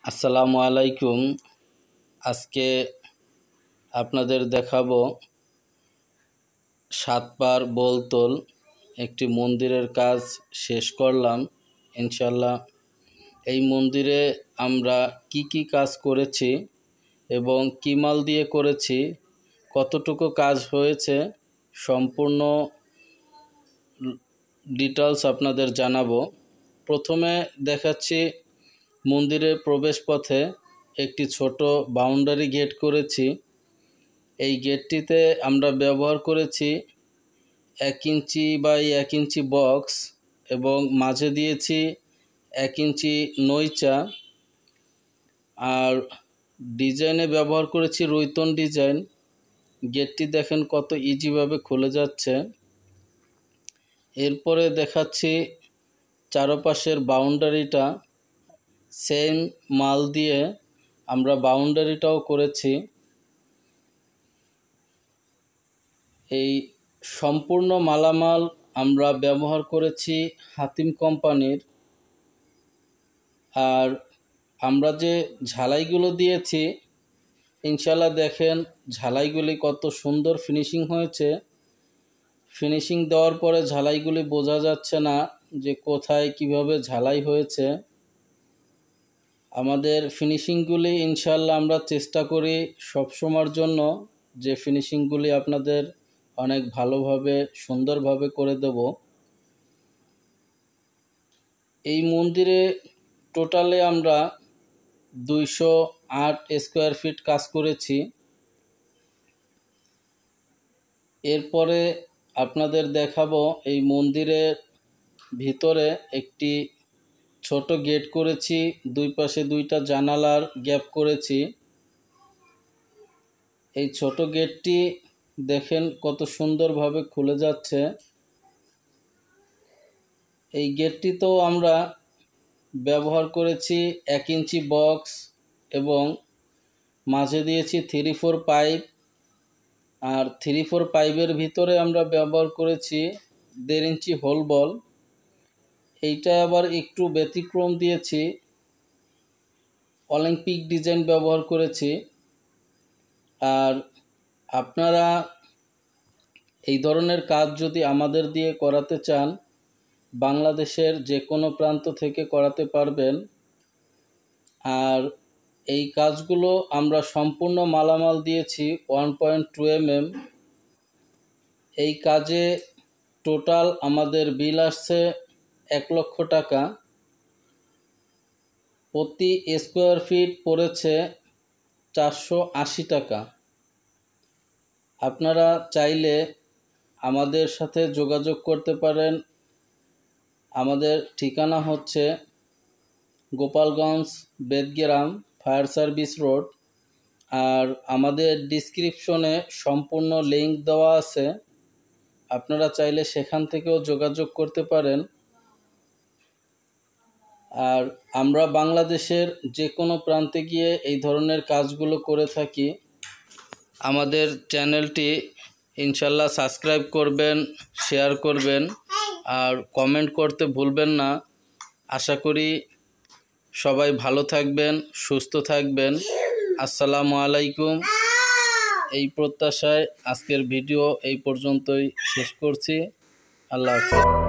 আসসালামু আলাইকুম। আজকে আপনাদের দেখাবো 7 পার বোলতোল একটি মন্দিরের কাজ শেষ করলাম ইনশাল্লাহ। এই মন্দিরে আমরা কি কাজ করেছি এবং কি মাল দিয়ে করেছি, কতটুকু কাজ হয়েছে, সম্পূর্ণ ডিটেলস আপনাদের জানাবো। প্রথমে দেখাচ্ছি মন্দিরের প্রবেশপথে একটি ছোট বাউন্ডারি গেট করেছি। এই গেটটিতে আমরা ব্যবহার করেছি 1 ইঞ্চি বাই 1 ইঞ্চি বক্স এবং মাঝে দিয়েছি 1 ইঞ্চি নইচা, আর ডিজাইনে ব্যবহার করেছি রুইতন ডিজাইন। গেটটি দেখেন কত ইজিভাবে খুলে যাচ্ছে। এরপরে দেখাচ্ছি চারপাশের বাউন্ডারিটা সেম মাল দিয়ে আমরা বাউন্ডারিটাও করেছি। এই সম্পূর্ণ মালামাল আমরা ব্যবহার করেছি হাতিম কোম্পানির। আর আমরা যে ঝালাইগুলো দিয়েছি ইনশাল্লাহ দেখেন ঝালাইগুলি কত সুন্দর ফিনিশিং হয়েছে। ফিনিশিং দেওয়ার পরে ঝালাইগুলি বোঝা যাচ্ছে না যে কোথায় কিভাবে ঝালাই হয়েছে। আমাদের ফিনিশিংগুলি ইনশাল্লাহ আমরা চেষ্টা করি সবসময়ের জন্য যে ফিনিশিংগুলি আপনাদের অনেক ভালোভাবে সুন্দরভাবে করে দেব। এই মন্দিরে টোটালে আমরা 208 স্কোয়ার ফিট কাজ করেছি। এরপরে আপনাদের দেখাবো এই মন্দিরের ভিতরে একটি ছোট গেট করেছি, দুই পাশে 2টা জানালার গ্যাপ করেছি। এই ছোট গেটটি দেখেন কত সুন্দরভাবে খুলে যাচ্ছে। এই গেটটিতেও আমরা ব্যবহার করেছি 1 ইঞ্চি বক্স এবং মাঝে দিয়েছি 3-4 পাইপ, আর 3-4 পাইপের ভিতরে আমরা ব্যবহার করেছি 1.5 ইঞ্চি হোল বল। এইটা আবার একটু ব্যতিক্রম দিয়েছি, অলিম্পিক ডিজাইন ব্যবহার করেছি। আর আপনারা এই ধরনের কাজ যদি আমাদের দিয়ে করাতে চান বাংলাদেশের যে কোনো প্রান্ত থেকে করাতে পারবেন। আর এই কাজগুলো আমরা সম্পূর্ণ মালামাল দিয়েছি 1.2 mm। এই কাজে টোটাল আমাদের বিল আসছে 1 লক্ষ টাকা। প্রতি স্কোয়ার ফিট পড়েছে 480 টাকা। আপনারা চাইলে আমাদের সাথে যোগাযোগ করতে পারেন। আমাদের ঠিকানা হচ্ছে Gopalganj Bedgram fire service road. আর আমাদের ডিসক্রিপশনে সম্পূর্ণ লিংক দেওয়া আছে, আপনারা চাইলে সেখান থেকেও যোগাযোগ করতে পারেন। আর আমরা বাংলাদেশের যে কোনো প্রান্তে গিয়ে এই ধরনের কাজগুলো করে থাকি। আমাদের চ্যানেলটি ইনশাল্লাহ সাবস্ক্রাইব করবেন, শেয়ার করবেন আর কমেন্ট করতে ভুলবেন না। আশা করি সবাই ভালো থাকবেন, সুস্থ থাকবেন। আসসালামু আলাইকুম। এই প্রত্যাশায় আজকের ভিডিও এই পর্যন্তই শেষ করছি। আল্লাহ হাফেজ।